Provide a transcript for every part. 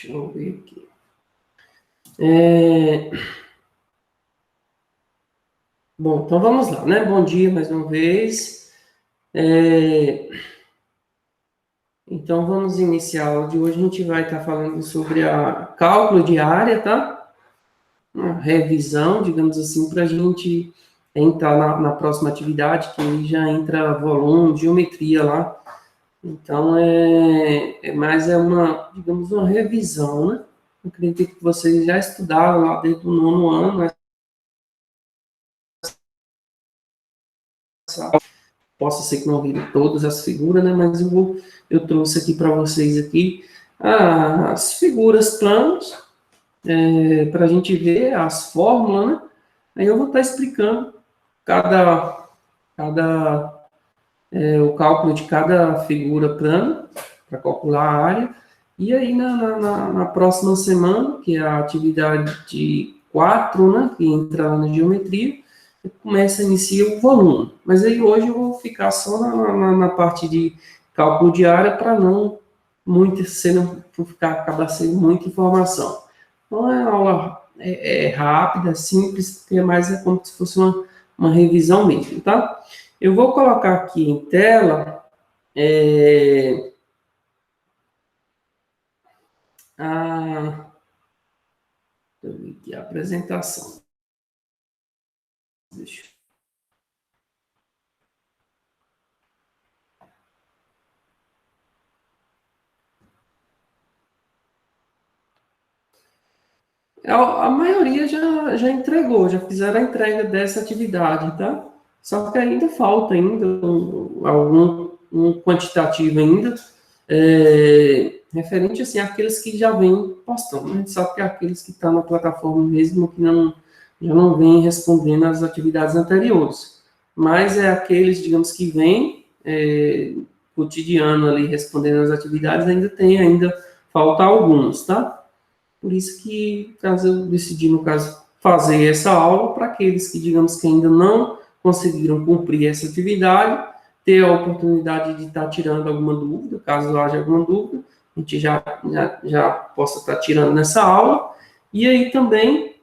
Deixa eu ver aqui. Bom, então vamos lá, né? Bom dia mais uma vez. Então vamos iniciar a aula de hoje. A gente vai estar falando sobre a cálculo de área, tá? Uma revisão, digamos assim, para a gente entrar na próxima atividade, que aí já entra volume, geometria lá. Então, mais uma, digamos, uma revisão, né? Eu acredito que vocês já estudaram lá desde o nono ano, mas possa ser que não viram todas as figuras, né? Mas eu trouxe aqui para vocês aqui as figuras planos, para a gente ver as fórmulas, né? Aí eu vou estar explicando o cálculo de cada figura plana, para calcular a área. E aí, na próxima semana, que é a atividade 4, né, que entra lá na geometria, inicia o volume. Mas aí hoje eu vou ficar só na parte de cálculo de área, para não acabar sendo muita informação. Então, é uma aula rápida, simples, porque é como se fosse uma revisão mesmo, tá? Eu vou colocar aqui em tela a apresentação. Deixa eu... A maioria já entregou, já fizeram a entrega dessa atividade, tá? Só que ainda falta um quantitativo ainda, referente assim, àqueles que já vêm postando. A gente sabe que é aqueles que estão na plataforma mesmo que já não vêm respondendo às atividades anteriores. Mas é aqueles, digamos, que vêm cotidiano ali respondendo às atividades, ainda falta alguns, tá? Por isso que, caso eu decidi, no caso, fazer essa aula para aqueles que, digamos, que ainda não conseguiram cumprir essa atividade, ter a oportunidade de estar tirando alguma dúvida, caso haja alguma dúvida, a gente já possa estar tirando nessa aula. E aí também,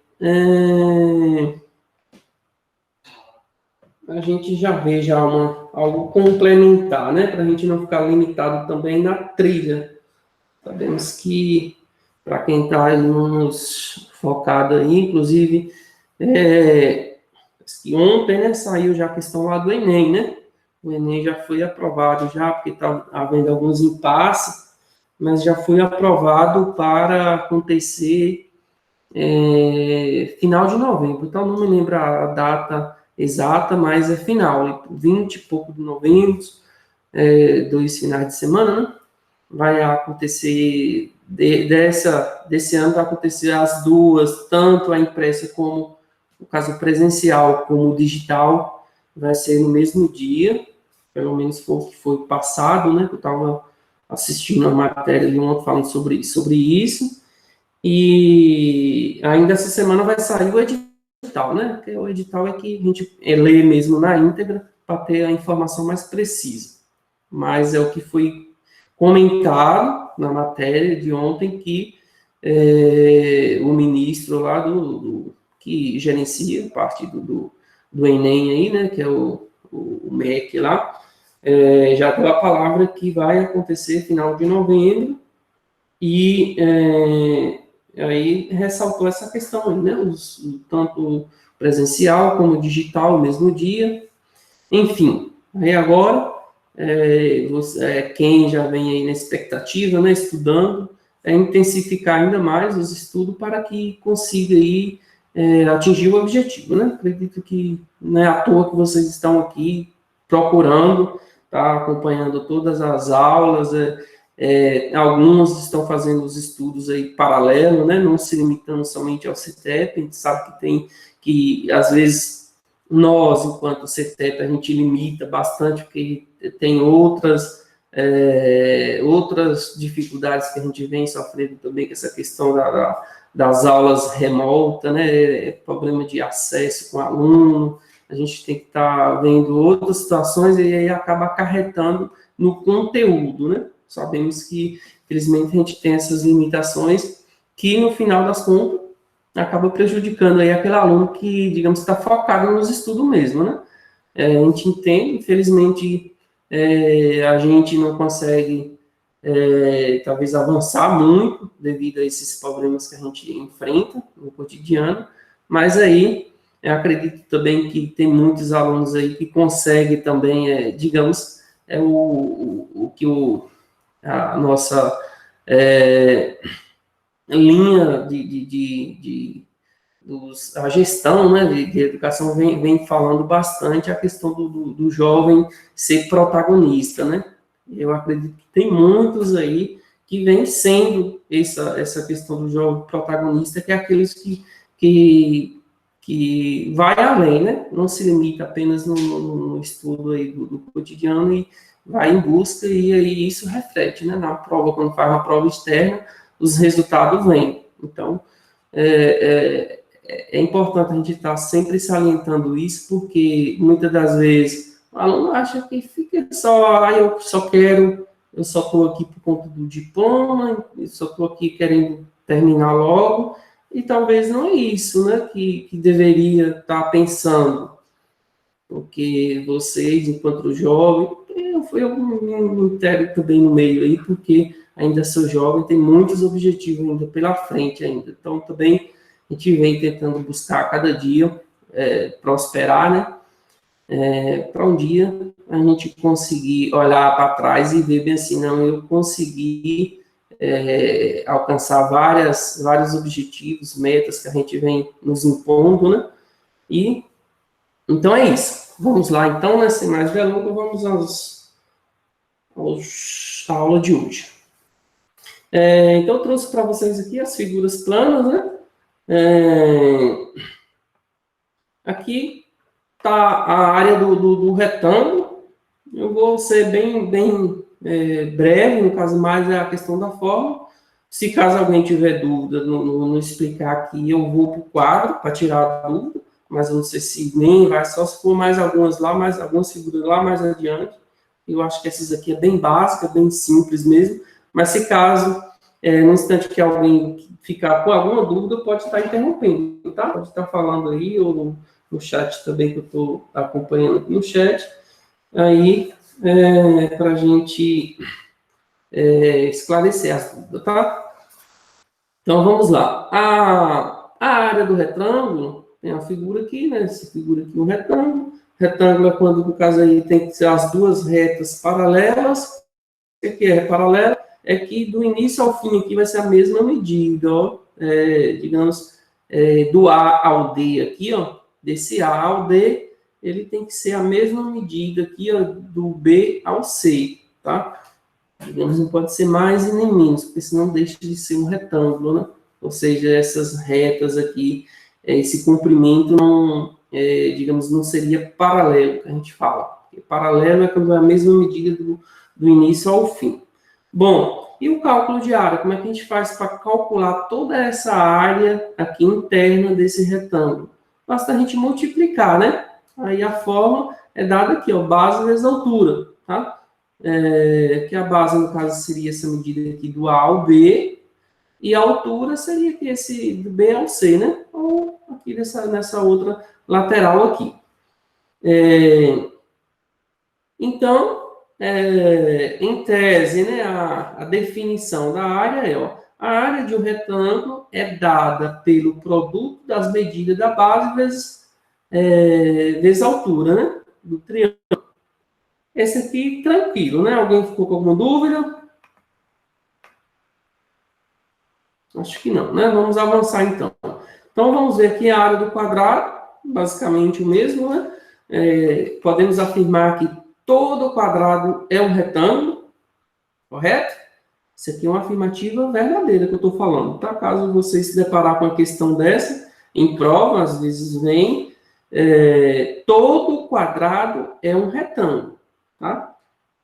a gente já vê algo complementar, né? Para a gente não ficar limitado também na trilha. Sabemos que, para quem está nos focado aí, inclusive, que ontem, né, saiu já a questão lá do Enem, né? O Enem já foi aprovado já, porque está havendo alguns impasses, mas já foi aprovado para acontecer final de novembro. Então, não me lembro a data exata, mas é final, 20 e pouco de novembro, 2 finais de semana, né? Vai acontecer, desse ano vai acontecer as duas, tanto a impressa como, no caso presencial, como o digital, vai ser no mesmo dia, pelo menos foi o que foi passado, né? Eu estava assistindo a matéria de ontem falando sobre isso, e ainda essa semana vai sair o edital, né? Porque o edital é que a gente lê mesmo na íntegra, para ter a informação mais precisa. Mas é o que foi comentado na matéria de ontem, que o ministro lá que gerencia a parte do Enem aí, né, que é o MEC lá, já deu a palavra que vai acontecer final de novembro, e aí ressaltou essa questão, né, tanto presencial como digital, no mesmo dia, enfim. Aí agora, quem já vem aí na expectativa, né, estudando, intensificar ainda mais os estudos para que consiga aí, atingir o objetivo, né? Acredito que não é à toa que vocês estão aqui procurando, tá, acompanhando todas as aulas, alguns estão fazendo os estudos aí paralelo, né, não se limitando somente ao CETEP. A gente sabe que às vezes, nós, enquanto CETEP, a gente limita bastante, porque tem outras dificuldades que a gente vem sofrendo também, com essa questão das aulas remotas, né, problema de acesso com o aluno, a gente tem que estar vendo outras situações, e aí acaba acarretando no conteúdo, né? Sabemos que, infelizmente, a gente tem essas limitações que, no final das contas, acaba prejudicando aí aquele aluno que, digamos, está focado nos estudos mesmo, né? A gente entende, infelizmente, a gente não consegue, talvez, avançar muito devido a esses problemas que a gente enfrenta no cotidiano, mas aí eu acredito também que tem muitos alunos aí que conseguem também, digamos, a nossa linha a gestão, né, de educação vem falando bastante a questão do jovem ser protagonista, né? Eu acredito que tem muitos aí que vem sendo essa questão do jovem protagonista, que é aqueles que vai além, né? Não se limita apenas no estudo aí do cotidiano e vai em busca, e aí isso reflete, né? Na prova, quando faz uma prova externa, os resultados vêm. Então, é importante a gente estar sempre salientando isso, porque muitas das vezes o aluno acha que fica só, eu só estou aqui por conta do diploma, eu só estou aqui querendo terminar logo, e talvez não é isso, né, que deveria estar pensando, porque vocês, enquanto jovem, eu me integro também no meio aí, porque ainda sou jovem, tem muitos objetivos ainda pela frente ainda, então também a gente vem tentando buscar cada dia prosperar, né? Para um dia a gente conseguir olhar para trás e ver bem assim, não, eu consegui alcançar vários objetivos, metas que a gente vem nos impondo, né? E então é isso. Vamos lá, então, né? Sem mais delongas, vamos à aula de hoje. Então, eu trouxe para vocês aqui as figuras planas, né? Aqui está a área do retângulo. Eu vou ser bem breve, no caso, mais é a questão da forma. Se caso alguém tiver dúvida no explicar aqui, eu vou para o quadro para tirar a dúvida, mas eu não sei se nem vai, só se for mais algumas lá, mais algumas figuras lá mais adiante. Eu acho que essas aqui é bem básica, bem simples mesmo, mas se caso, no instante que alguém ficar com alguma dúvida, pode estar interrompendo, tá? Pode estar falando aí, ou no chat também, que eu estou acompanhando aqui no chat, aí, para a gente esclarecer as dúvidas, tá? Então, vamos lá. A área do retângulo, tem a figura aqui, né? Essa figura aqui, um retângulo. Retângulo é quando, no caso aí, tem que ser as duas retas paralelas. O que é paralela? É que do início ao fim aqui vai ser a mesma medida, ó. Digamos, do A ao D aqui, ó. Desse A ao D, ele tem que ser a mesma medida aqui, ó, do B ao C, tá? Digamos, não pode ser mais e nem menos, porque senão deixa de ser um retângulo, né? Ou seja, essas retas aqui, esse comprimento não, digamos, não seria paralelo, que a gente fala. Porque paralelo é quando é a mesma medida do início ao fim. Bom, e o cálculo de área? Como é que a gente faz para calcular toda essa área aqui interna desse retângulo? Basta a gente multiplicar, né? Aí a fórmula é dada aqui, ó, base vezes altura, tá? Que a base, no caso, seria essa medida aqui do A ao B, e a altura seria aqui esse do B ao C, né? Ou aqui nessa outra lateral aqui. Então, em tese, né, a definição da área é, ó, a área de um retângulo é dada pelo produto das medidas da base vezes a altura, né, do triângulo. Esse aqui, tranquilo, né? Alguém ficou com alguma dúvida? Acho que não, né? Vamos avançar, então. Então, vamos ver aqui a área do quadrado, basicamente o mesmo, né? Podemos afirmar que todo quadrado é um retângulo, correto? Isso aqui é uma afirmativa verdadeira que eu estou falando, tá? Caso você se deparar com uma questão dessa, em prova, às vezes vem, todo quadrado é um retângulo, tá?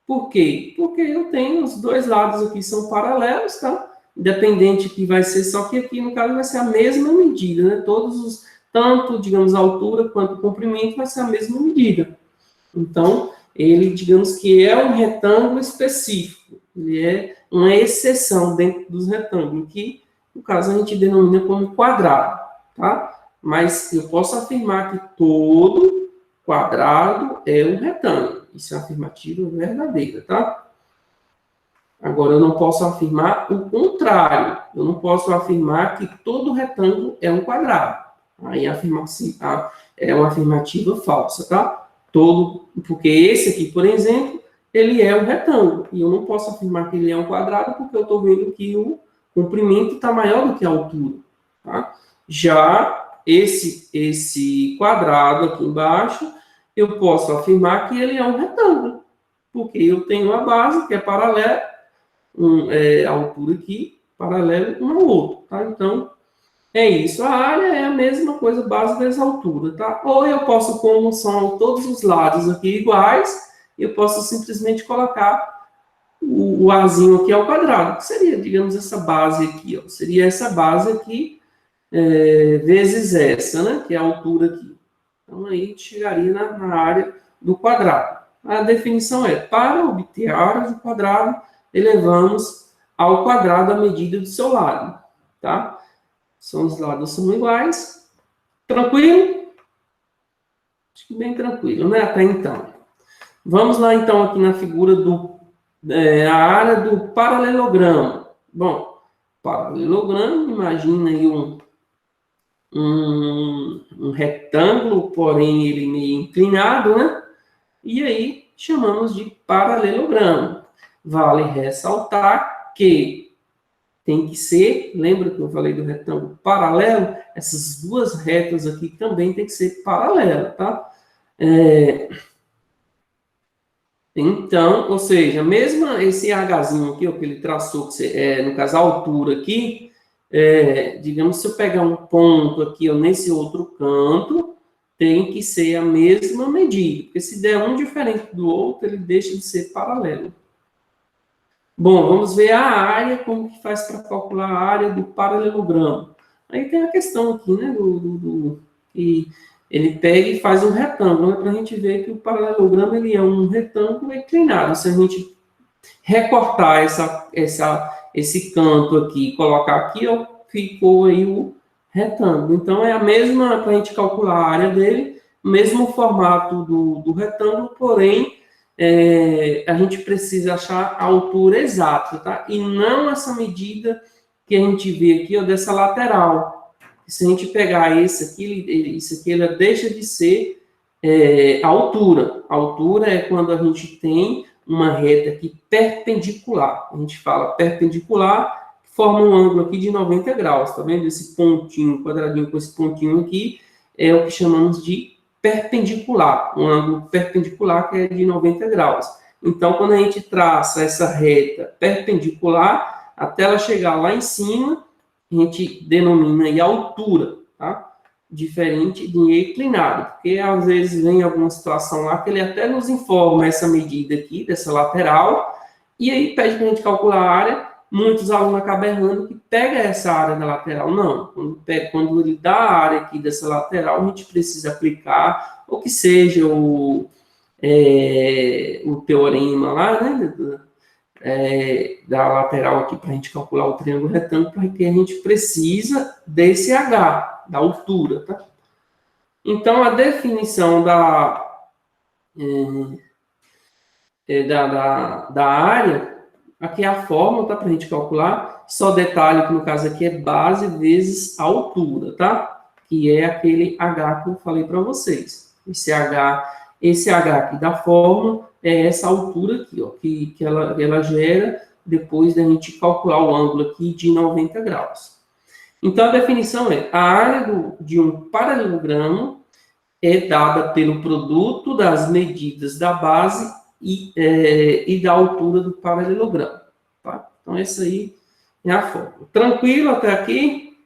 Por quê? Porque eu tenho os dois lados aqui são paralelos, tá? Independente que vai ser, só que aqui, no caso, vai ser a mesma medida, né? Tanto, digamos, a altura quanto o comprimento vai ser a mesma medida. Então, ele, digamos que é um retângulo específico. Ele é uma exceção dentro dos retângulos, que, no caso, a gente denomina como quadrado, tá? Mas eu posso afirmar que todo quadrado é um retângulo. Isso é uma afirmativa verdadeira, tá? Agora, eu não posso afirmar o contrário. Eu não posso afirmar que todo retângulo é um quadrado. Aí é uma afirmativa falsa, tá? Porque esse aqui, por exemplo, ele é um retângulo. E eu não posso afirmar que ele é um quadrado porque eu estou vendo que o comprimento está maior do que a altura. Tá? Já esse quadrado aqui embaixo, eu posso afirmar que ele é um retângulo. Porque eu tenho uma base que é paralela, a altura aqui, paralelo um ao outro. Tá? Então, é isso. A área é a mesma coisa, base vezes altura, tá? Ou eu posso, como são todos os lados aqui iguais, eu posso simplesmente colocar o Azinho aqui ao quadrado, que seria, digamos, essa base aqui, ó. Seria essa base aqui, vezes essa, né? Que é a altura aqui. Então, aí a gente chegaria na área do quadrado. A definição é, para obter a área do quadrado, elevamos ao quadrado a medida do seu lado, tá? Os lados são iguais. Tranquilo? Acho que bem tranquilo, né? Até então. Vamos lá, então, aqui na figura a área do paralelogramo. Bom, paralelogramo, imagina aí um retângulo, porém ele meio inclinado, né? E aí chamamos de paralelogramo. Vale ressaltar que tem que ser, lembra que eu falei do retângulo paralelo? Essas duas retas aqui também tem que ser paralelas, tá? Então, ou seja, mesmo esse Hzinho aqui, ó, que ele traçou, no caso a altura aqui, digamos, se eu pegar um ponto aqui, ó, nesse outro canto, tem que ser a mesma medida, porque se der um diferente do outro, ele deixa de ser paralelo. Bom, vamos ver a área, como que faz para calcular a área do paralelogramo. Aí tem a questão aqui, né, que ele pega e faz um retângulo, né, para a gente ver que o paralelogramo ele é um retângulo inclinado. Se a gente recortar esse canto aqui e colocar aqui, ó, ficou aí o retângulo. Então, é a mesma, para a gente calcular a área dele, o mesmo formato do retângulo, porém, a gente precisa achar a altura exata, tá? E não essa medida que a gente vê aqui, ó, dessa lateral. Se a gente pegar isso aqui ela deixa de ser a altura. A altura é quando a gente tem uma reta aqui perpendicular. A gente fala perpendicular, forma um ângulo aqui de 90 graus, tá vendo? Esse pontinho, quadradinho com esse pontinho aqui, é o que chamamos de perpendicular, um ângulo perpendicular que é de 90 graus. Então, quando a gente traça essa reta perpendicular, até ela chegar lá em cima, a gente denomina aí a altura, tá? Diferente de inclinado, porque às vezes vem alguma situação lá que ele até nos informa essa medida aqui, dessa lateral, e aí pede para a gente calcular a área. Muitos alunos acabam errando que pega essa área da lateral. Não, quando ele dá a área aqui dessa lateral, a gente precisa aplicar, ou que seja o teorema lá, né, da lateral aqui, para a gente calcular o triângulo retângulo, porque a gente precisa desse H, da altura, tá? Então, a definição da área, aqui é a fórmula, tá? Para a gente calcular. Só detalhe que no caso aqui é base vezes altura, tá? Que é aquele H que eu falei para vocês. Esse H aqui da fórmula é essa altura aqui, ó, que ela gera depois da gente calcular o ângulo aqui de 90 graus. Então, a definição é: a área de um paralelogramo é dada pelo produto das medidas da base e da altura do paralelogramo. Tá? Então, essa aí é a fórmula. Tranquilo até aqui?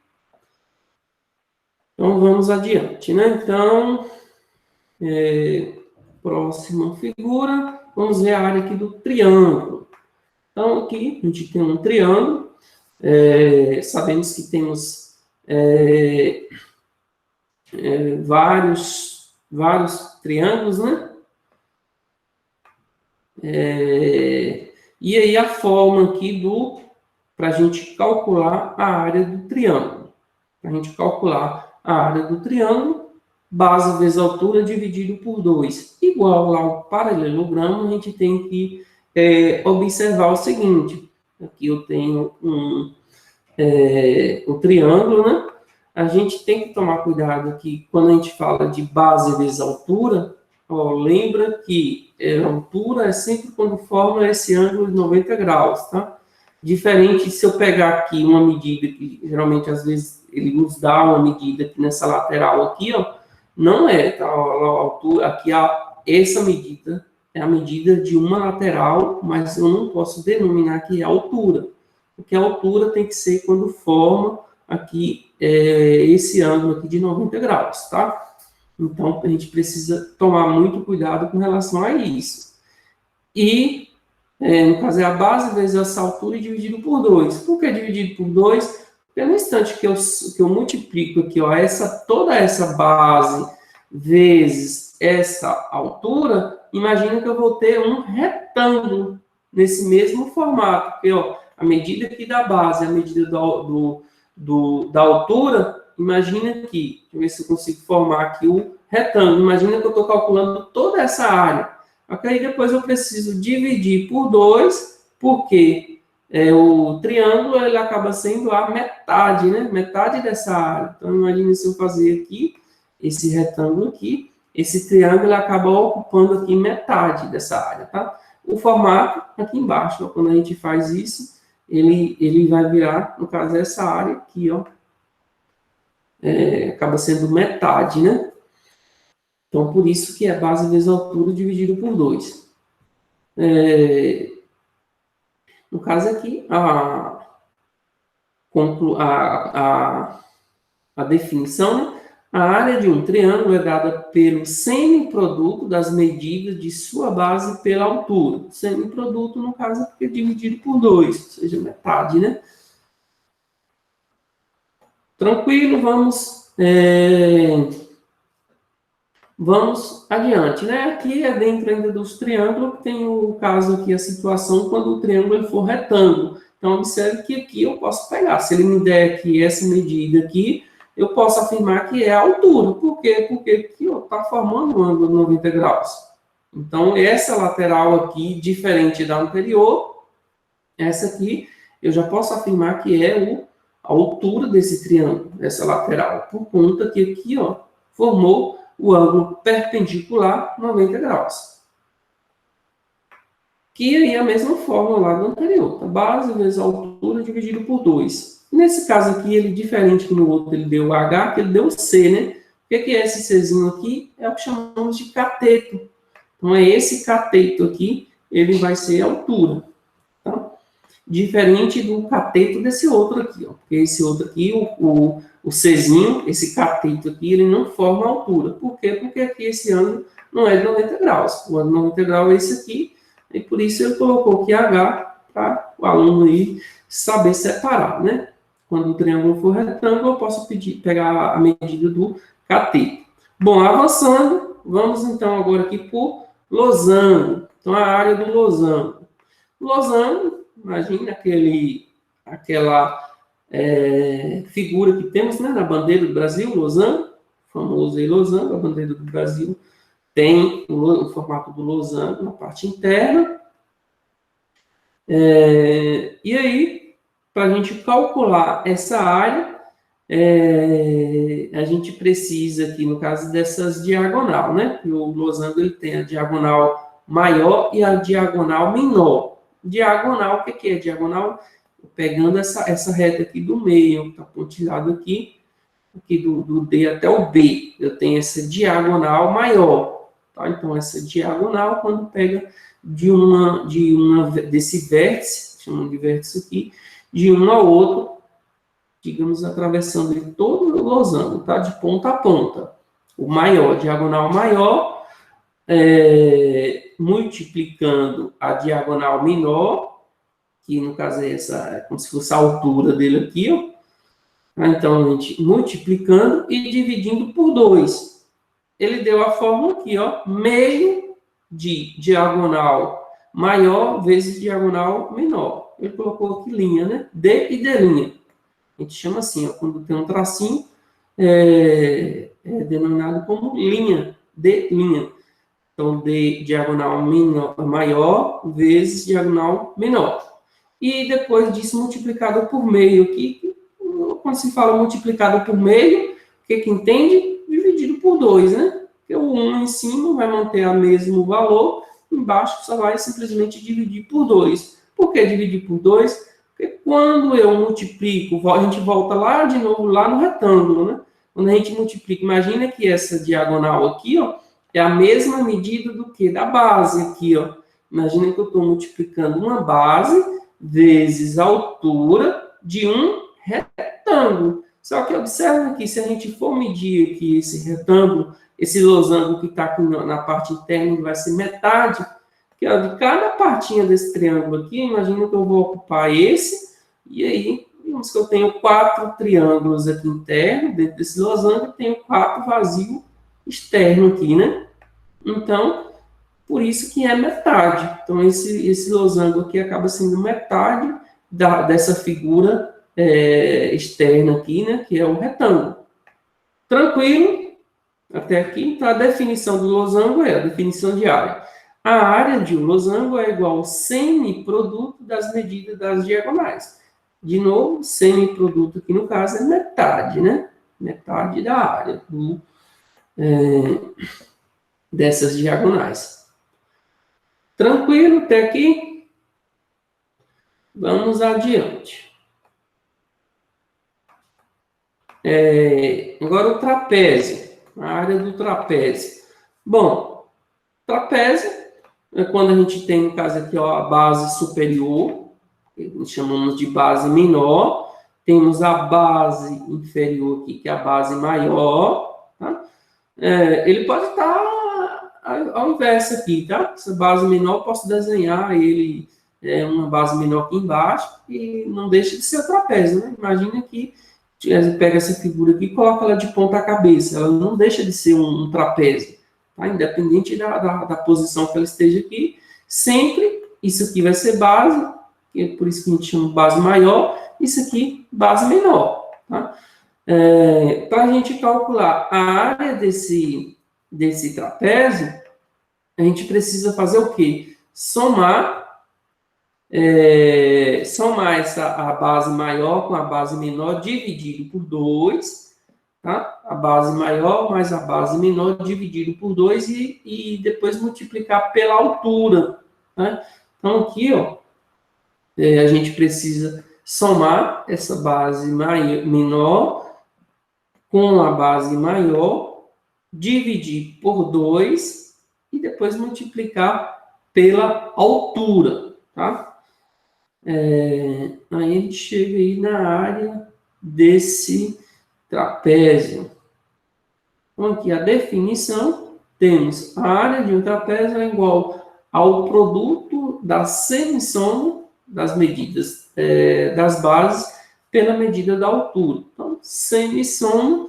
Então, vamos adiante, né? Então, próxima figura, vamos ver a área aqui do triângulo. Então, aqui a gente tem um triângulo, sabemos que temos vários triângulos, né? E aí a forma aqui para a gente calcular a área do triângulo. Para a gente calcular a área do triângulo, base vezes altura dividido por 2. Igual lá ao paralelogramo, a gente tem que observar o seguinte. Aqui eu tenho um triângulo, né? A gente tem que tomar cuidado que quando a gente fala de base vezes altura, lembra que a altura é sempre quando forma esse ângulo de 90 graus, tá? Diferente se eu pegar aqui uma medida, que geralmente às vezes ele nos dá uma medida aqui nessa lateral aqui, não é, tá? A altura, aqui essa medida é a medida de uma lateral, mas eu não posso denominar que é a altura, porque a altura tem que ser quando forma aqui esse ângulo aqui de 90 graus, tá? Então, a gente precisa tomar muito cuidado com relação a isso. E, no caso, é a base vezes essa altura dividido por 2. Por que dividido por 2? Porque no instante que eu multiplico aqui, toda essa base vezes essa altura, imagina que eu vou ter um retângulo nesse mesmo formato. Porque, a medida aqui da base, a medida da altura, imagina aqui, deixa eu ver se eu consigo formar aqui o retângulo. Imagina que eu estou calculando toda essa área. Ok? Depois eu preciso dividir por 2, porque o triângulo ele acaba sendo a metade, né? Metade dessa área. Então, imagine se eu fazer aqui, esse retângulo aqui, esse triângulo acaba ocupando aqui metade dessa área, tá? O formato aqui embaixo, quando a gente faz isso, ele vai virar, no caso, essa área aqui, acaba sendo metade, né? Então, por isso que é base vezes altura dividido por 2. No caso aqui, a definição, né? A área de um triângulo é dada pelo semiproduto das medidas de sua base pela altura. Semiproduto, no caso, é dividido por 2, ou seja, metade, né? Tranquilo, vamos adiante, né? Aqui é dentro ainda dos triângulos, tem o caso aqui, a situação quando o triângulo for retângulo. Então, observe que aqui eu posso pegar. Se ele me der aqui essa medida aqui, eu posso afirmar que é a altura. Por quê? Porque aqui está formando um ângulo de 90 graus. Então, essa lateral aqui, diferente da anterior, essa aqui, eu já posso afirmar que é a altura desse triângulo, essa lateral, por conta que aqui, formou o ângulo perpendicular 90 graus. Que aí é a mesma fórmula lá do anterior. A base vezes a altura dividido por 2. Nesse caso aqui, ele diferente que no outro, ele deu H, que ele deu C, né? O que é esse Czinho aqui? É o que chamamos de cateto. Então, é esse cateto aqui, ele vai ser a altura. Tá? Diferente do cateto desse outro aqui, Porque esse outro aqui, o Czinho, esse cateto aqui, ele não forma a altura. Por quê? Porque aqui esse ângulo não é de 90 graus. O ângulo de 90 graus é esse aqui, e por isso ele colocou aqui H, para o aluno aí saber separar, né? Quando o triângulo for retângulo, eu posso pegar a medida do cateto. Bom, avançando, vamos então agora aqui por losango. Então, a área do losango. Losango, imagina aquela figura que temos, né, na bandeira do Brasil, losango, famoso aí losango, a bandeira do Brasil tem o formato do losango na parte interna. E aí, para a gente calcular essa área, a gente precisa aqui, no caso dessas diagonal, né? O losango ele tem a diagonal maior e a diagonal menor. Diagonal, o que é diagonal? Pegando essa reta aqui do meio, que está pontilhado aqui do D até o B, eu tenho essa diagonal maior. Tá? Então, essa diagonal, quando pega desse vértice, chamamos de vértice aqui, de um ao outro, digamos, atravessando ele todo o losango, tá? De ponta a ponta. O maior, diagonal maior, multiplicando a diagonal menor, que no caso é como se fosse a altura dele aqui, Então, a gente multiplicando e dividindo por 2. Ele deu a fórmula aqui, meio de diagonal maior vezes diagonal menor. Ele colocou aqui linha, né? D e D'. A gente chama assim, ó, quando tem um tracinho, é denominado como linha, D'. Então, D diagonal maior vezes diagonal menor. E depois disso, multiplicado por meio aqui. Quando se fala multiplicado por meio, o que entende? Dividido por 2, né? Porque o 1 em cima vai manter o mesmo valor, embaixo só vai simplesmente dividir por 2. Por que dividir por 2? Porque quando eu multiplico, a gente volta lá de novo, lá no retângulo, né? Quando a gente multiplica, imagina que essa diagonal aqui, ó, é a mesma medida do que? Da base aqui, ó. Imagina que eu estou multiplicando uma base vezes a altura de um retângulo. Só que observa aqui, se a gente for medir aqui esse retângulo, esse losango que está aqui na parte interna, vai ser metade, que ó, de cada partinha desse triângulo aqui, imagina que eu vou ocupar esse, e aí, digamos que eu tenho 4 triângulos aqui internos, dentro desse losango, eu tenho 4 vazios externos aqui, né? Então, por isso que é metade. Então, esse losango aqui acaba sendo metade dessa figura externa aqui, né? Que é o retângulo. Tranquilo? Até aqui, então a definição do losango é a definição de área. A área de um losango é igual ao semiproduto das medidas das diagonais. De novo, semiproduto aqui no caso é metade, né? Metade da área dessas diagonais. Tranquilo até aqui? Vamos adiante. Agora o trapézio. A área do trapézio. Bom, trapézio é quando a gente tem, no caso aqui, ó, a base superior, que chamamos de base menor. Temos a base inferior aqui, que é a base maior. Tá? Ele pode estar ao inverso aqui, tá? Essa base menor, eu posso desenhar ele uma base menor aqui embaixo e não deixa de ser o trapézio, né? Imagina que pega essa figura aqui e coloca ela de ponta cabeça. Ela não deixa de ser um trapézio, tá? Independente da posição que ela esteja aqui. Sempre, isso aqui vai ser base, que é por isso que a gente chama base maior. Isso aqui, base menor, tá? Para a gente calcular a área desse trapézio, a gente precisa fazer o quê? Somar a base maior com a base menor dividido por 2, tá? A base maior mais a base menor dividido por 2 e depois multiplicar pela altura, tá? Então, aqui, ó, a gente precisa somar essa base menor com a base maior, dividir por 2 e depois multiplicar pela altura, tá? Aí a gente chega aí na área desse trapézio. Então, aqui a definição, temos a área de um trapézio é igual ao produto da semissoma das medidas das bases pela medida da altura. Então, semissoma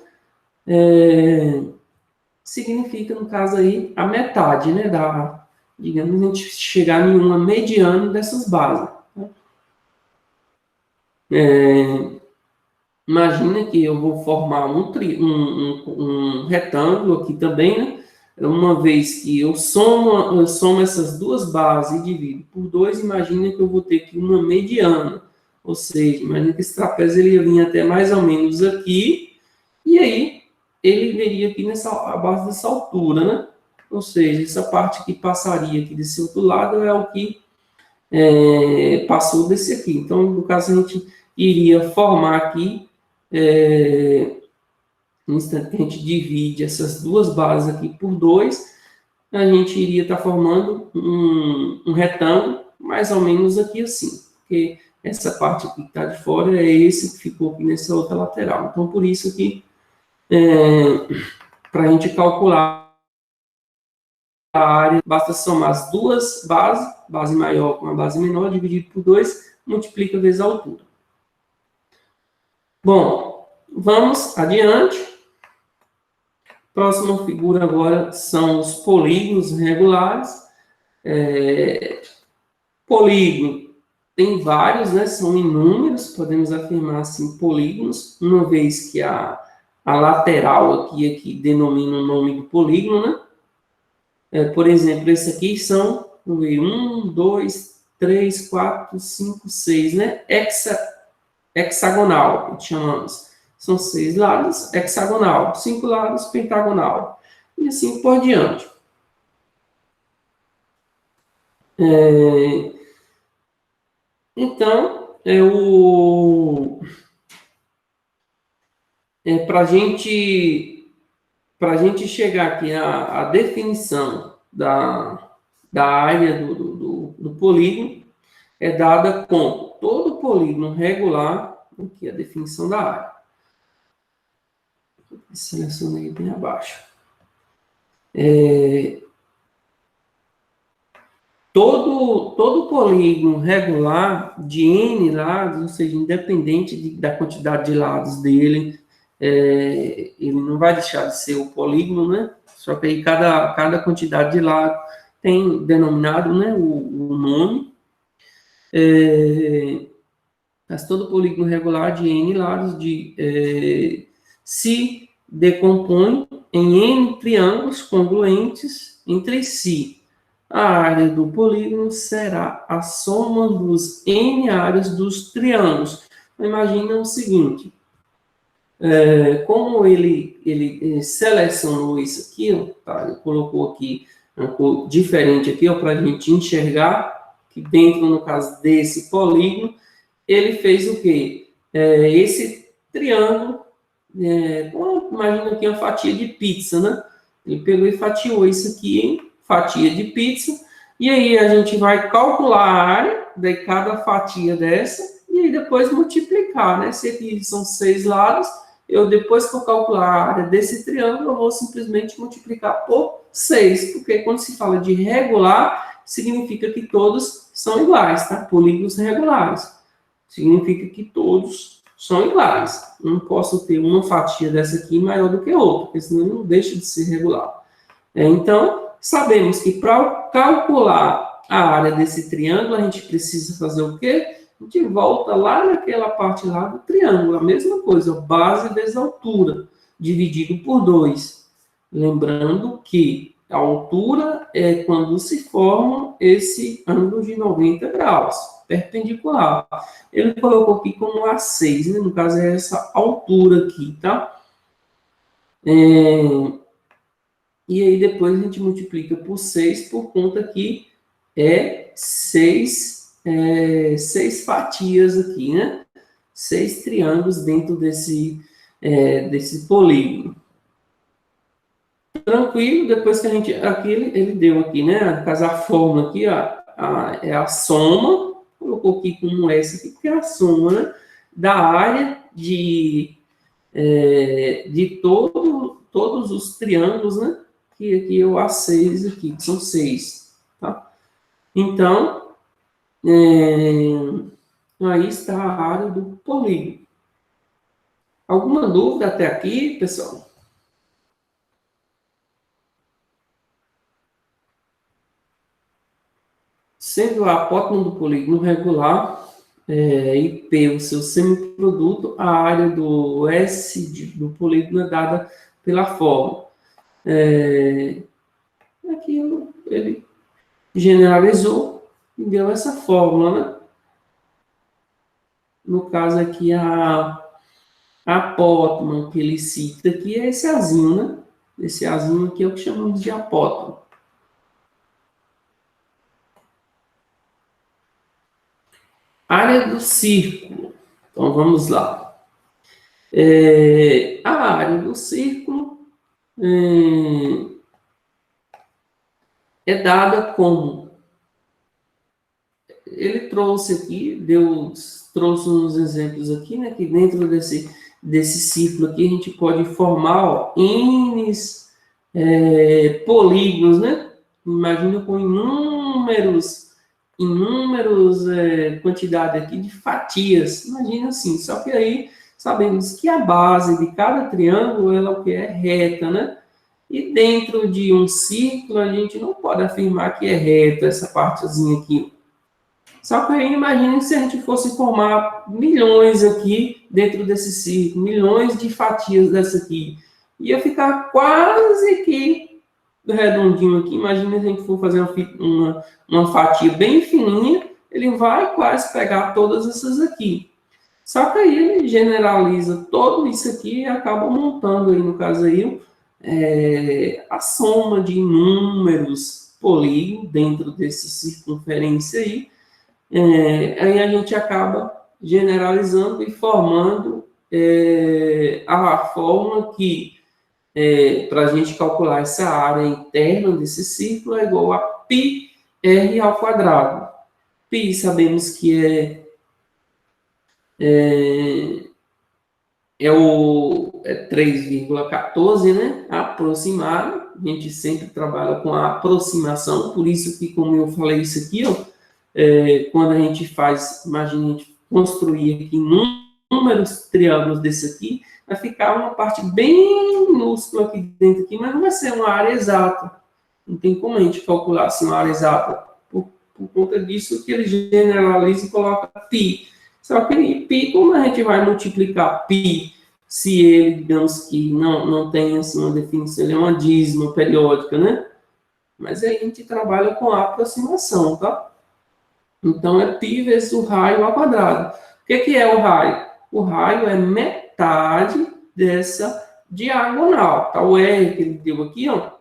significa, no caso aí, a metade, né, digamos, a gente chegar em uma mediana dessas bases. Imagina que eu vou formar um retângulo aqui também, né? Uma vez que eu somo essas duas bases e divido por 2, imagina que eu vou ter aqui uma mediana. Ou seja, imagina que esse trapézio ele ia vir até mais ou menos aqui, e aí ele viria aqui a base dessa altura, né? Ou seja, essa parte que passaria aqui desse outro lado é o que passou desse aqui. Então, no caso, a gente iria formar aqui, no instante que a gente divide essas duas bases aqui por 2, a gente iria estar formando um retângulo, mais ou menos aqui assim, porque essa parte aqui que está de fora é esse que ficou aqui nessa outra lateral. Então, por isso que, para a gente calcular a área, basta somar as duas bases, base maior com a base menor, dividido por 2, multiplica vezes a altura. Bom, vamos adiante. Próxima figura agora são os polígonos regulares. polígono tem vários, né? São inúmeros, podemos afirmar assim, polígonos, uma vez que a lateral aqui denomina o nome do polígono, né? Por exemplo, esse aqui são, vamos ver, 1, 2, 3, 4, 5, 6, né? Hexagonal, que chamamos. São 6 lados, hexagonal. 5 lados, pentagonal. E assim por diante. Então, para a gente chegar aqui à definição da área do polígono, é dada com todo polígono regular, aqui a definição da área. Selecionei bem abaixo. Todo polígono regular de N lados, ou seja, independente da quantidade de lados dele, ele não vai deixar de ser o polígono, né? Só que aí cada quantidade de lado tem denominado, né, o nome. Mas todo polígono regular de N lados se decompõe em N triângulos congruentes entre si. A área do polígono será a soma dos N áreas dos triângulos. Imagina o seguinte, como ele selecionou isso aqui, tá? Ele colocou aqui uma cor diferente aqui, para a gente enxergar que dentro, no caso desse polígono, ele fez o quê? Esse triângulo, imagina aqui uma fatia de pizza, né? Ele pegou e fatiou isso aqui em fatia de pizza, e aí a gente vai calcular a área de cada fatia dessa, e aí depois multiplicar, né? Se aqui são 6 lados, depois que eu calcular a área desse triângulo, eu vou simplesmente multiplicar por 6, porque quando se fala de regular, significa que todos são iguais, tá? Polígonos regulares. Significa que todos são iguais. Não posso ter uma fatia dessa aqui maior do que outra, porque senão ele não deixa de ser regular. Então, sabemos que para calcular a área desse triângulo, a gente precisa fazer o quê? A gente volta lá naquela parte lá do triângulo, a mesma coisa, base vezes altura, dividido por 2. Lembrando que a altura é quando se forma esse ângulo de 90 graus, perpendicular. Ele colocou aqui como A6, né? No caso é essa altura aqui, tá? E aí depois a gente multiplica por 6, por conta que é 6 fatias aqui, né? 6 triângulos dentro desse polígono. Tranquilo, depois que a gente... Aqui ele deu aqui, né? No caso, a fórmula aqui, é a soma. Colocou aqui como essa aqui, porque é a soma, né, da área de todos os triângulos, né? Que aqui é o A6 aqui, que são 6, tá? Então, aí está a área do polígono. Alguma dúvida até aqui, pessoal? Sendo a apótema do polígono regular, e P o seu semiproduto, a área do S do polígono é dada pela fórmula. Aqui ele generalizou e deu essa fórmula, né? No caso aqui, a apótema que ele cita aqui é esse azinho, né? Esse azinho aqui é o que chamamos de apótema. Área do círculo. Então, vamos lá. A área do círculo é dada como... Ele trouxe aqui, trouxe uns exemplos aqui, né? Que dentro desse círculo aqui, a gente pode formar N polígonos, né? Imagina com inúmeros quantidade aqui de fatias. Imagina assim, só que aí sabemos que a base de cada triângulo ela o que é reta, né? E dentro de um círculo a gente não pode afirmar que é reto essa partezinha aqui. Só que aí imagine se a gente fosse formar milhões aqui dentro desse círculo, milhões de fatias dessa aqui. Ia ficar quase que redondinho aqui. Imagina se a gente for fazer uma fatia bem fininha, ele vai quase pegar todas essas aqui. Só que aí ele generaliza tudo isso aqui e acaba montando aí, no caso aí, a soma de inúmeros polígonos dentro dessa circunferência aí. Aí a gente acaba generalizando e formando a fórmula que, para a gente calcular essa área interna desse círculo, é igual a πr ao quadrado. Π sabemos que é 3,14, né? Aproximado. A gente sempre trabalha com a aproximação, por isso que, como eu falei isso aqui, ó, quando a gente faz, imagina a gente construir aqui números triângulos desse aqui, vai ficar uma parte bem minúscula aqui dentro, aqui, mas não vai ser uma área exata. Não tem como a gente calcular assim, uma área exata. Por conta disso que ele generaliza e coloca π. Só que π, como a gente vai multiplicar π, se ele, digamos que não tem assim, uma definição, ele é uma dízima periódica, né? Mas aí a gente trabalha com a aproximação, tá? Então, é π vezes o raio ao quadrado. O que é o raio? O raio é metade dessa diagonal. Tá? O R que ele deu aqui, ó,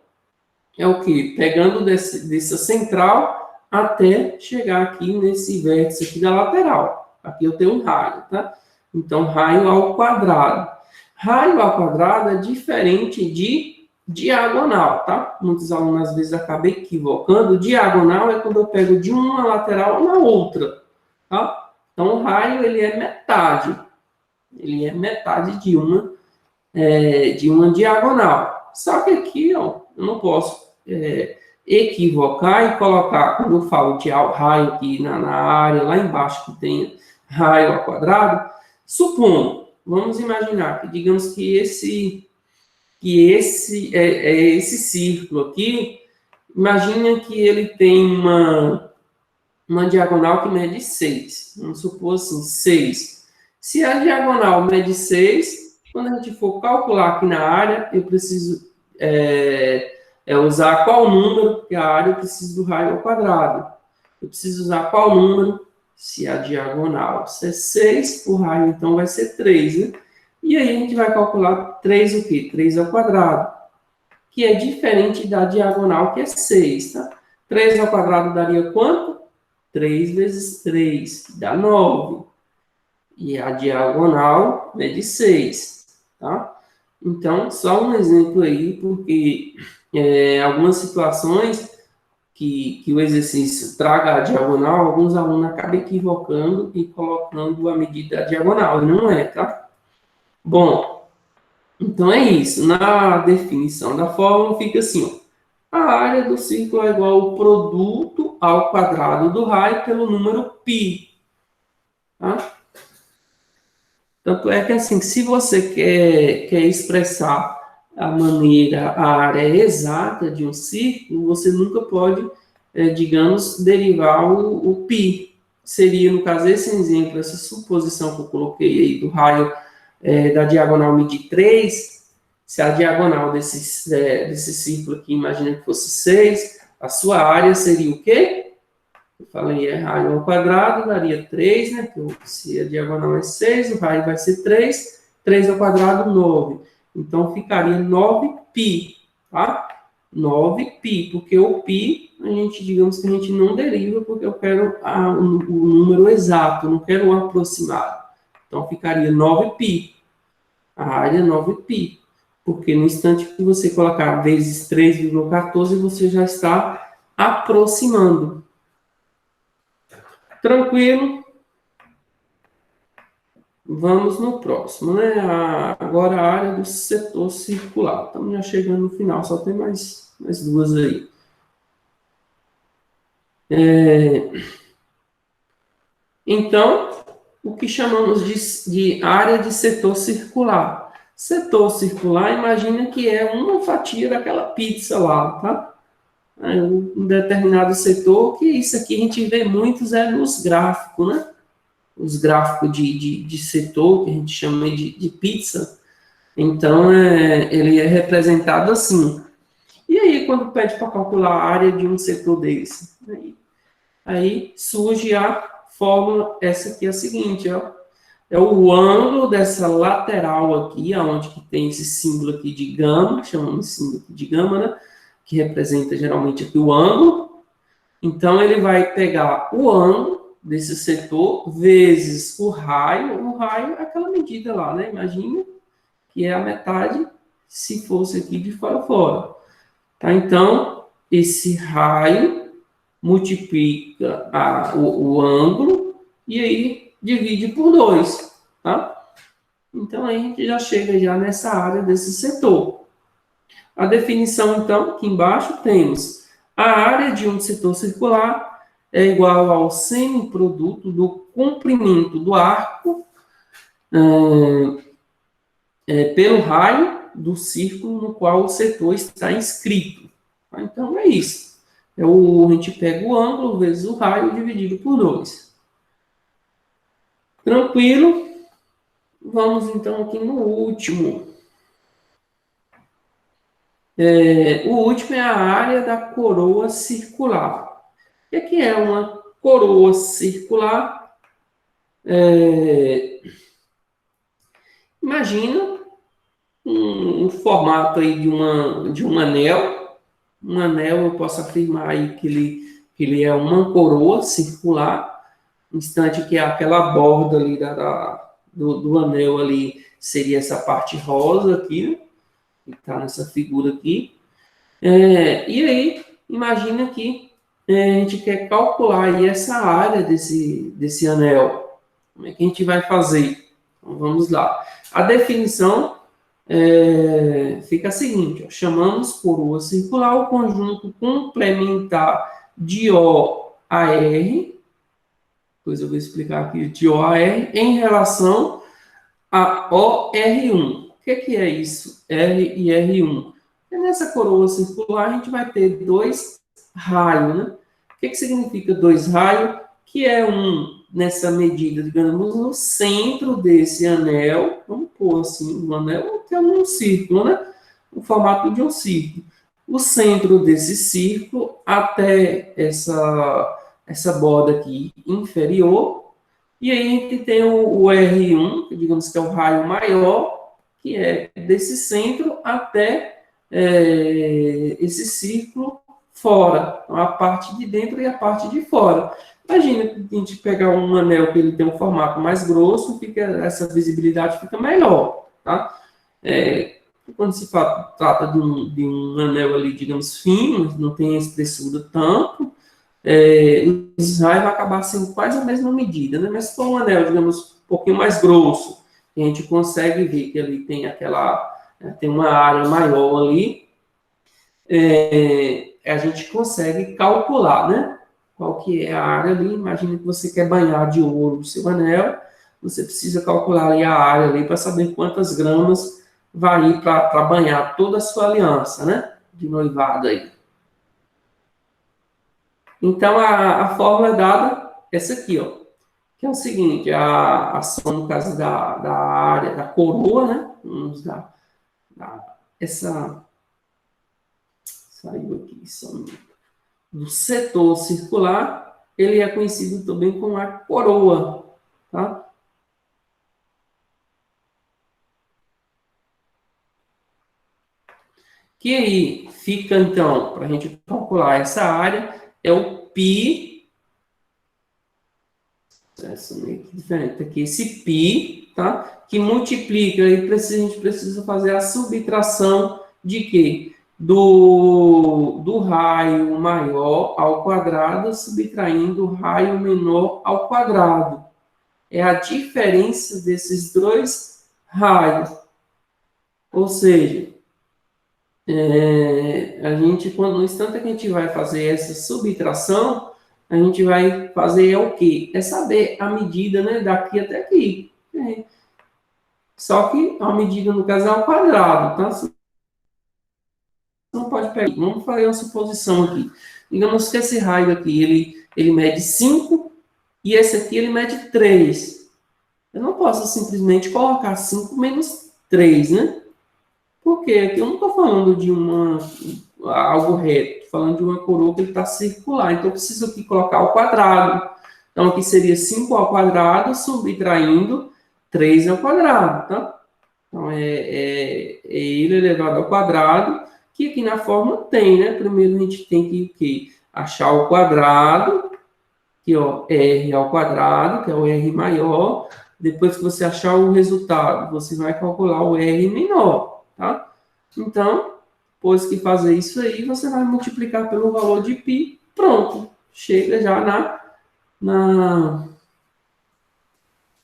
é o quê? Pegando dessa central até chegar aqui nesse vértice aqui da lateral. Aqui eu tenho um raio, tá? Então, raio ao quadrado. Raio ao quadrado é diferente de diagonal, tá? Muitos alunos às vezes acabam equivocando. Diagonal é quando eu pego de uma lateral na outra, tá? Então, o raio, ele é metade. Ele é metade de uma diagonal. Só que aqui, ó, eu não posso equivocar e colocar, quando eu falo de raio aqui na área, lá embaixo que tem raio ao quadrado, supondo, vamos imaginar que, digamos que esse círculo aqui, imagina que ele tem uma diagonal que mede 6. Vamos supor assim, 6. Se a diagonal mede 6, quando a gente for calcular aqui na área, eu preciso usar qual número, porque a área eu preciso do raio ao quadrado. Eu preciso usar qual número? Se a diagonal é 6, o raio então vai ser 3, né? E aí a gente vai calcular 3 o quê? 3 ao quadrado, que é diferente da diagonal, que é 6, tá? 3 ao quadrado daria quanto? 3 vezes 3, dá 9. E a diagonal é de 6, tá? Então, só um exemplo aí, porque algumas situações que o exercício traga a diagonal, alguns alunos acabam equivocando e colocando a medida da diagonal, e não é, tá? Bom, então é isso. Na definição da fórmula fica assim, ó. A área do círculo é igual ao produto ao quadrado do raio pelo número π. Tá? Tanto é que, assim, se você quer expressar a área exata de um círculo, você nunca pode, digamos, derivar o π. Seria, no caso, esse exemplo, essa suposição que eu coloquei aí do raio da diagonal medir 3, se a diagonal desse círculo aqui, imagina que fosse 6, a sua área seria o quê? Eu falei, raio ao quadrado daria 3, né? Porque se a diagonal é 6, o raio vai ser 3, 3 ao quadrado, 9. Então, ficaria 9π, tá? 9π, porque o π, digamos que a gente não deriva, porque eu quero o número exato, eu não quero o aproximado. Então, ficaria 9π. A área 9π. Porque no instante que você colocar vezes 3,14, você já está aproximando. Tranquilo? Vamos no próximo, né? Agora a área do setor circular. Estamos já chegando no final, só tem mais duas aí. Então, o que chamamos de área de setor circular. Setor circular, imagina que é uma fatia daquela pizza lá, tá? um determinado setor, que isso aqui a gente vê muitos nos gráficos, né? Os gráficos de setor, que a gente chama de pizza. Então, ele é representado assim. E aí, quando pede para calcular a área de um setor desse? Aí surge a fórmula, essa aqui é a seguinte, ó. É o ângulo dessa lateral aqui, onde que tem esse símbolo aqui de gama, chamamos de símbolo aqui de gama, né? Que representa geralmente aqui o ângulo. Então, ele vai pegar o ângulo desse setor vezes o raio. O raio é aquela medida lá, né? Imagina que é a metade se fosse aqui de fora a fora. Tá? Então, esse raio multiplica o ângulo e aí divide por 2. Tá? Então, aí a gente já chega já nessa área desse setor. A definição, então, aqui embaixo temos a área de um setor circular é igual ao semiproduto do comprimento do arco pelo raio do círculo no qual o setor está inscrito. Então, é isso. A gente pega o ângulo vezes o raio dividido por 2. Tranquilo? Vamos, então, aqui no último. O último é a área da coroa circular. O que é uma coroa circular? Imagina um formato aí de um anel. Um anel, eu posso afirmar aí que ele é uma coroa circular, instante que aquela borda ali do anel ali seria essa parte rosa aqui, né? Que está nessa figura aqui. E aí, imagina que a gente quer calcular aí essa área desse anel. Como é que a gente vai fazer? Então, vamos lá. A definição fica a seguinte, ó, chamamos coroa circular o conjunto complementar de O a R, depois eu vou explicar aqui de O a R, em relação a OR1. O que é isso? R e R1. E nessa coroa circular a gente vai ter 2 raios, né? O que significa 2 raios? Que é nessa medida, digamos, no centro desse anel, vamos pôr assim, um anel que é um círculo, né? O formato de um círculo. O centro desse círculo até essa borda aqui inferior. E aí a gente tem o R1, que digamos que é o raio maior, que é desse centro até esse círculo fora. Então, a parte de dentro e a parte de fora. Imagina que a gente pegar um anel que ele tem um formato mais grosso, essa visibilidade fica melhor, tá? Quando se trata de um anel ali, digamos, fino, não tem a espessura tanto, os raios vão acabar sendo quase a mesma medida, né? Mas se for um anel, digamos, um pouquinho mais grosso, a gente consegue ver que ele tem tem uma área maior ali, a gente consegue calcular, né? Qual que é a área ali. Imagina que você quer banhar de ouro o seu anel, você precisa calcular ali a área ali para saber quantas gramas vai ir para banhar toda a sua aliança, né? De noivado aí. Então, a fórmula é dada essa aqui, ó. Que é o seguinte, a soma, no caso da área da coroa, né? Vamos dar essa... Saiu aqui, só do setor circular, ele é conhecido também como a coroa, tá? Que aí fica, então, para a gente calcular essa área, é o π, essa meio que diferente aqui, esse π, tá? Que multiplica, aí a gente precisa fazer a subtração de quê? Do raio maior ao quadrado, subtraindo o raio menor ao quadrado. É a diferença desses dois raios. Ou seja, no instante que a gente vai fazer essa subtração, a gente vai fazer o quê? É saber a medida, né, daqui até aqui. Só que a medida, no caso, é ao quadrado, tá? não pode pegar. Vamos fazer uma suposição aqui. Digamos que esse raio aqui, ele mede 5 e esse aqui ele mede 3. Eu não posso simplesmente colocar 5 menos 3, né? Porque aqui eu não estou falando de algo reto, estou falando de uma coroa que está circular. Então, eu preciso aqui colocar ao quadrado. Então, aqui seria 5 ao quadrado, subtraindo 3 ao quadrado, tá? Então, é ele elevado ao quadrado, que aqui na forma tem, né? Primeiro a gente tem que achar o quadrado, que ó, R ao quadrado, que é o R maior. Depois que você achar o resultado, você vai calcular o R menor, tá? Então, depois que fazer isso aí, você vai multiplicar pelo valor de π, pronto. Chega já na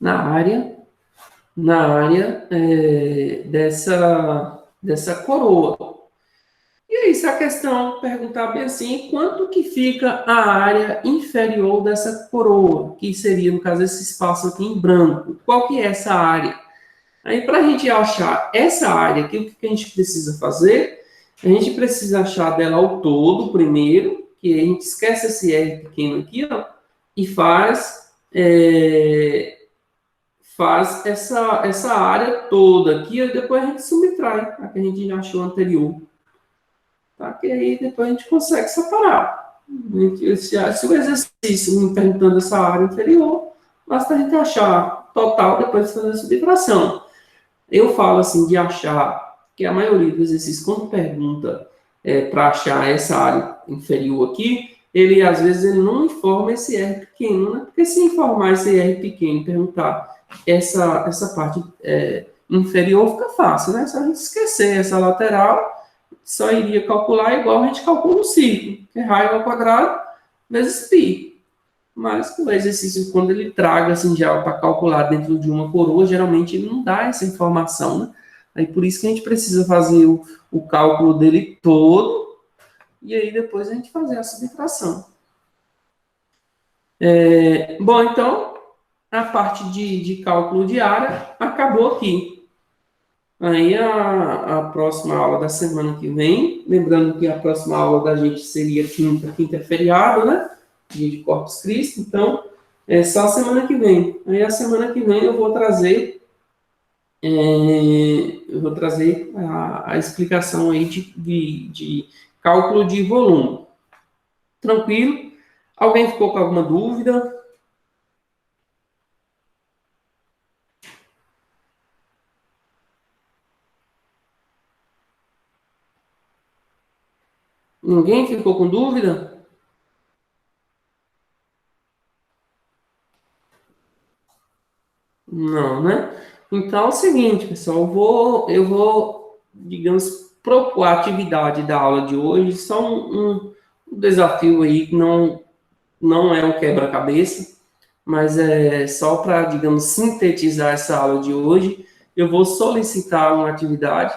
área dessa coroa. E aí, se a questão perguntar bem assim, quanto que fica a área inferior dessa coroa, que seria, no caso, esse espaço aqui em branco? Qual que é essa área? Aí, para a gente achar essa área aqui, o que a gente precisa fazer? A gente precisa achar dela ao todo, primeiro, que a gente esquece esse R pequeno aqui, ó, e faz essa área toda aqui, e depois a gente subtrai a que a gente já achou anterior. Tá? Que aí depois a gente consegue separar. Se o exercício me perguntando essa área inferior, basta a gente achar total depois de fazer a subtração. Eu falo assim de achar, que a maioria dos exercícios, quando pergunta para achar essa área inferior aqui, ele às vezes ele não informa esse R pequeno, né? Porque se informar esse R pequeno e perguntar essa parte inferior, fica fácil, né? Se a gente esquecer essa lateral, só iria calcular igual a gente calcula o círculo, que é raio ao quadrado vezes π. Mas o exercício, quando ele traga assim, já para calcular dentro de uma coroa, geralmente ele não dá essa informação, né? Aí por isso que a gente precisa fazer o cálculo dele todo, e aí depois a gente fazer a subtração. Bom, então, a parte de cálculo de área acabou aqui. Aí a próxima aula da semana que vem, lembrando que a próxima aula da gente seria quinta é feriado, né? Dia de Corpus Christi, então é só a semana que vem. Aí a semana que vem eu vou trazer a explicação aí de cálculo de volume. Tranquilo? Alguém ficou com alguma dúvida? Ninguém ficou com dúvida? Não, né? Então é o seguinte, pessoal, eu vou, digamos, propor a atividade da aula de hoje, só um desafio aí que não é um quebra-cabeça, mas é só para, digamos, sintetizar essa aula de hoje. Eu vou solicitar uma atividade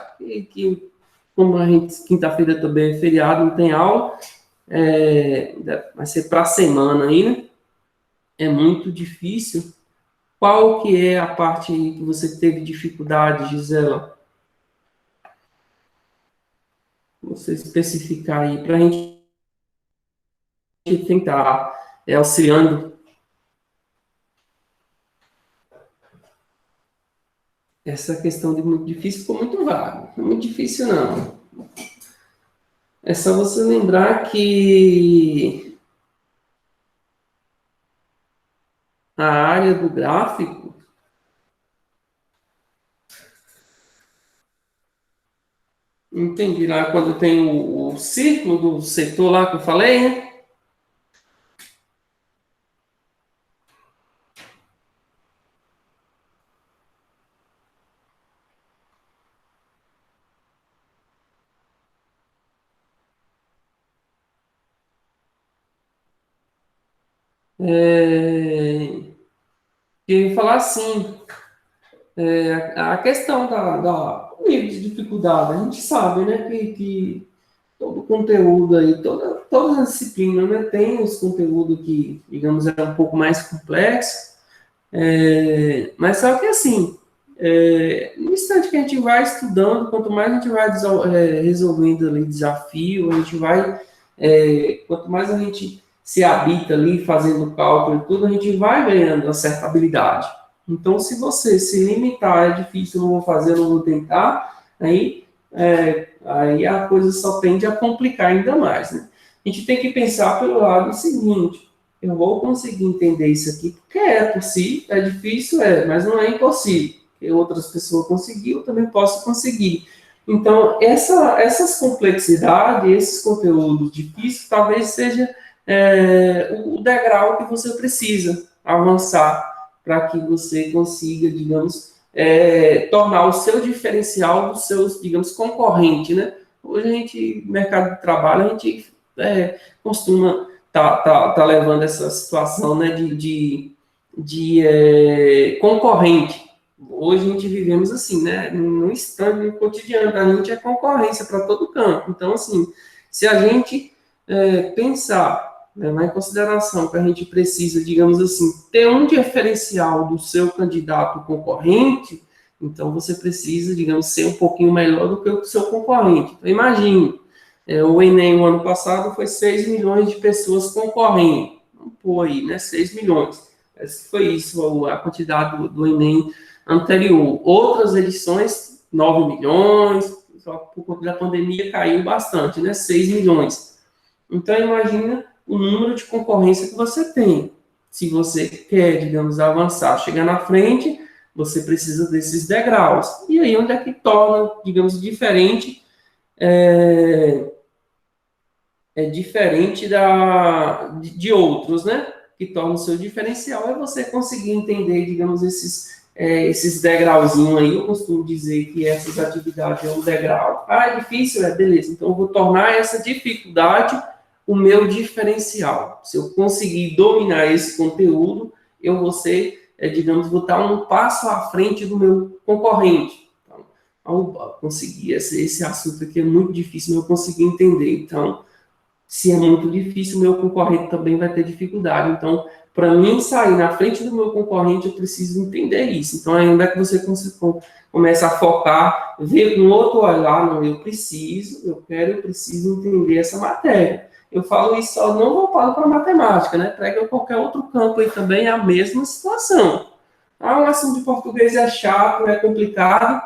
que como a gente, quinta-feira também é feriado, não tem aula, vai ser para a semana aí, né? É muito difícil. Qual que é a parte que você teve dificuldade, Gisela? Você especificar aí, para a gente tentar auxiliando. Essa questão de muito difícil ficou muito vago. Não é muito difícil, não. É só você lembrar que a área do gráfico, entendi lá quando tem o círculo do setor lá que eu falei, né? Eu ia falar assim, a questão do nível de dificuldade, a gente sabe, né, que todo o conteúdo aí, todas as disciplinas, né, tem os conteúdos que, digamos, é um pouco mais complexo, mas só que assim, no instante que a gente vai estudando, quanto mais a gente vai resolvendo ali desafio, a gente vai, quanto mais a gente se habita ali, fazendo cálculo e tudo, a gente vai ganhando uma certa habilidade. Então, se você se limitar, é difícil, não vou fazer, não vou tentar, aí a coisa só tende a complicar ainda mais, né? A gente tem que pensar pelo lado seguinte: eu vou conseguir entender isso aqui, porque é possível, é difícil, mas não é impossível. Porque outras pessoas conseguiram, eu também posso conseguir. Então, essas complexidades, esses conteúdos difíceis, talvez seja o degrau que você precisa avançar para que você consiga, digamos, tornar o seu diferencial dos seus, digamos, concorrentes, né? Hoje a gente, no mercado de trabalho, a gente costuma tá levando essa situação, né, de concorrente. Hoje a gente vivemos assim, né, no instante, no cotidiano, a gente é concorrência para todo campo. Então, assim, se a gente pensar, levar em consideração que a gente precisa, digamos assim, ter um diferencial do seu candidato concorrente, então você precisa, digamos, ser um pouquinho melhor do que o seu concorrente. Então, imagine, o Enem, o ano passado, foi 6 milhões de pessoas concorrendo. Não foi, né? 6 milhões. Foi isso, a quantidade do Enem anterior. Outras edições, 9 milhões, só por conta da pandemia caiu bastante, né? 6 milhões. Então, imagina o número de concorrência que você tem. Se você quer, digamos, avançar, chegar na frente, você precisa desses degraus. E aí, onde é que torna, digamos, diferente diferente de outros, né? Que torna o seu diferencial é você conseguir entender, digamos, esses degrauzinhos aí. Eu costumo dizer que essas atividades é um degrau. É difícil? Beleza. Então, eu vou tornar essa dificuldade o meu diferencial. Se eu conseguir dominar esse conteúdo, eu vou ser, digamos, vou estar um passo à frente do meu concorrente. Então, ao conseguir esse assunto aqui é muito difícil, mas eu consegui entender. Então, se é muito difícil, o meu concorrente também vai ter dificuldade. Então, para mim sair na frente do meu concorrente, eu preciso entender isso. Então, ainda que você começa a focar, ver com outro olhar, não, eu preciso entender essa matéria. Eu falo isso só não voltado para matemática, né? Pega qualquer outro campo aí também, é a mesma situação. O assunto de português é chato, é complicado.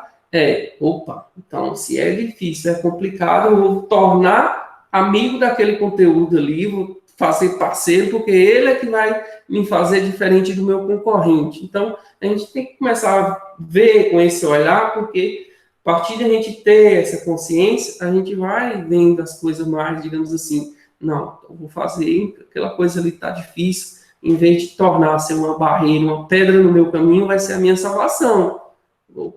Então, se é difícil, é complicado, eu vou tornar amigo daquele conteúdo ali, vou fazer parceiro, porque ele é que vai me fazer diferente do meu concorrente. Então, a gente tem que começar a ver com esse olhar, porque a partir de a gente ter essa consciência, a gente vai vendo as coisas mais, digamos assim, não, eu vou fazer, aquela coisa ali está difícil, em vez de tornar-se uma barreira, uma pedra no meu caminho, vai ser a minha salvação. Eu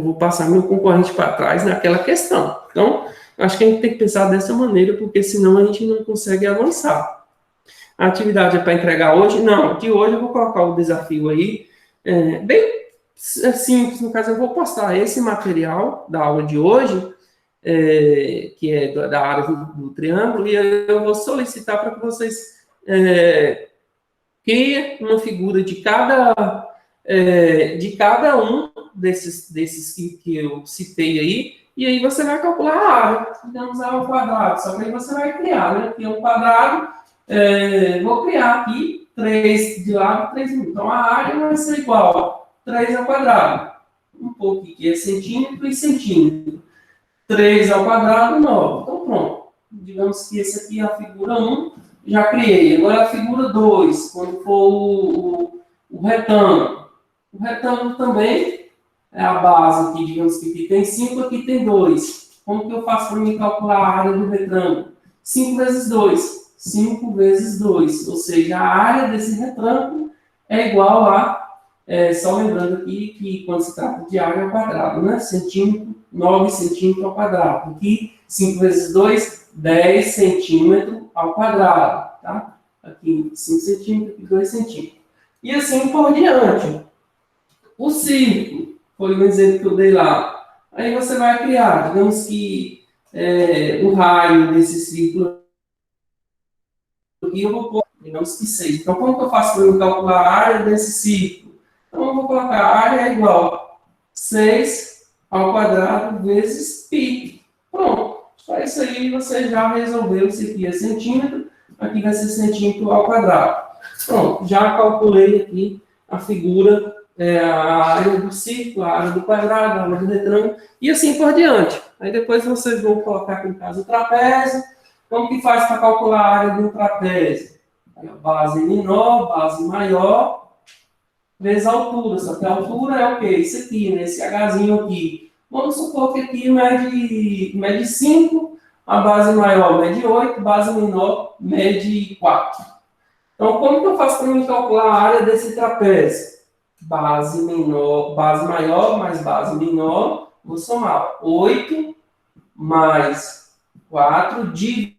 vou passar meu concorrente para trás naquela questão. Então, acho que a gente tem que pensar dessa maneira, porque senão a gente não consegue avançar. A atividade é para entregar hoje? Não, de hoje eu vou colocar o desafio aí, bem simples. No caso, eu vou postar esse material da aula de hoje, que é da área do triângulo, e eu vou solicitar para que vocês criem uma figura de cada um desses que eu citei aí, e aí você vai calcular a área, digamos, ao quadrado, só que aí você vai criar, né? Aqui é um quadrado, vou criar aqui 3 de lado, 3 de lado. Então, a área vai ser igual a 3 ao quadrado. Um pouco aqui é centímetro e centímetro. 3 ao quadrado, 9. Então, pronto. Digamos que esse aqui é a figura 1, já criei. Agora a figura 2, quando for o retângulo. O retângulo também é a base aqui, digamos que aqui tem 5, aqui tem 2. Como que eu faço para me calcular a área do retângulo? 5 vezes 2. 5 vezes 2. Ou seja, a área desse retângulo é igual a, só lembrando aqui que quando se trata de área ao quadrado, né? Centímetro, 9 centímetros ao quadrado. Aqui, 5 vezes 2, 10 centímetros ao quadrado. Tá? Aqui, 5 centímetros, aqui 2 centímetros. E assim por diante. O círculo, foi o exemplo que eu dei lá. Aí você vai criar, digamos que o raio desse círculo aqui eu vou pôr, digamos que 6. Então, como que eu faço para eu calcular a área desse círculo? Então, vou colocar a área é igual a 6 ao quadrado vezes π. Pronto. Só isso aí você já resolveu. Isso aqui é centímetro, aqui vai ser centímetro ao quadrado. Pronto, já calculei aqui a figura, a área do círculo, a área do quadrado, a área do retângulo, e assim por diante. Aí depois vocês vão colocar aqui em casa o trapézio. Como que faz para calcular a área do trapézio? Base menor, base maior, vezes a altura. Só que a altura é o quê? Isso aqui, né? Esse Hzinho aqui. Vamos supor que aqui mede 5, a base maior mede 8, base menor mede 4. Então, como que eu faço para mim calcular a área desse trapézio? Base menor, base maior mais base menor, vou somar 8 mais 4 dividido.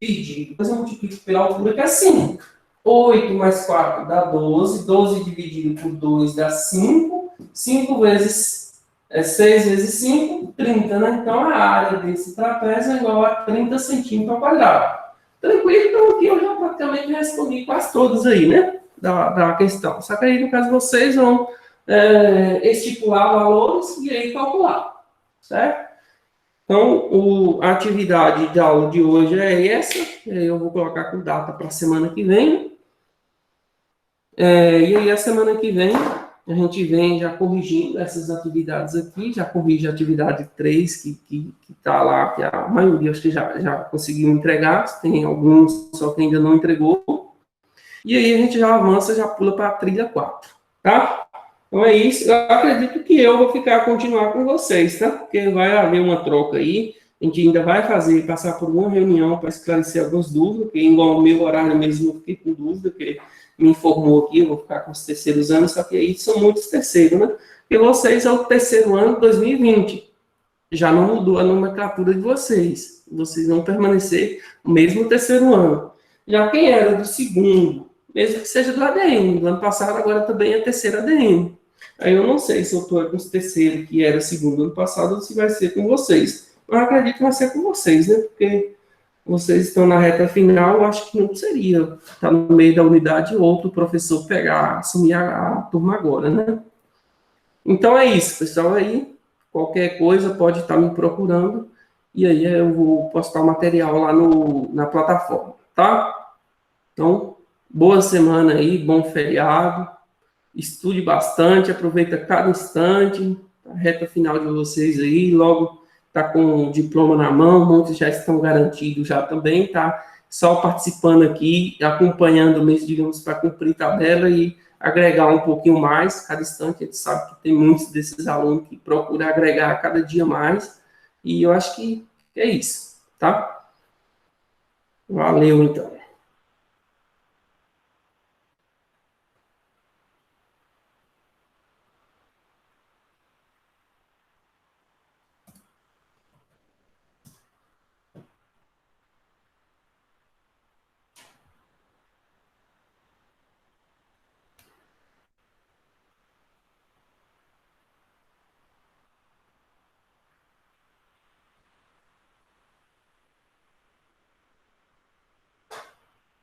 Depois eu multiplico pela altura, que é 5. 8 mais 4 dá 12. 12 dividido por 2 dá 5. 5 vezes 6 vezes 5, 30, né? Então, a área desse trapézio é igual a 30 centímetros ao quadrado. Tranquilo? Então, aqui eu já praticamente respondi quase todas aí, né? Da questão. Só que aí, no caso, vocês vão estipular valores e aí calcular. Certo? Então, a atividade da aula de hoje é essa. Eu vou colocar com data para a semana que vem. E aí, a semana que vem, a gente vem já corrigindo essas atividades aqui. Já corrige a atividade 3, que está lá, que a maioria acho que já conseguiu entregar. Tem alguns só que ainda não entregou. E aí, a gente já avança, já pula para a trilha 4. Tá? Então é isso. Eu acredito que eu vou continuar com vocês, tá? Porque vai haver uma troca aí. A gente ainda vai passar por uma reunião para esclarecer algumas dúvidas, porque igual o meu horário mesmo eu fiquei com dúvida, porque me informou aqui, eu vou ficar com os terceiros anos, só que aí são muitos terceiros, né? Porque vocês é o terceiro ano de 2020. Já não mudou a nomenclatura de vocês. Vocês vão permanecer o mesmo terceiro ano. Já quem era do segundo, mesmo que seja do ADM, do ano passado, agora também é terceiro ADM. Aí eu não sei se eu estou com os terceiros, que era segundo ano passado, ou se vai ser com vocês. Eu acredito que vai ser com vocês, né? Porque vocês estão na reta final, eu acho que não seria estar no meio da unidade outro professor assumir a turma agora, né? Então é isso, pessoal. Aí, qualquer coisa pode estar me procurando, e aí eu vou postar o material lá na plataforma, tá? Então, boa semana aí, bom feriado. Estude bastante, aproveita cada instante, a reta final de vocês aí, logo está com o diploma na mão, muitos já estão garantidos já também, tá? Só participando aqui, acompanhando mesmo, digamos, para cumprir tabela e agregar um pouquinho mais, cada instante, a gente sabe que tem muitos desses alunos que procuram agregar cada dia mais, e eu acho que é isso, tá? Valeu, então.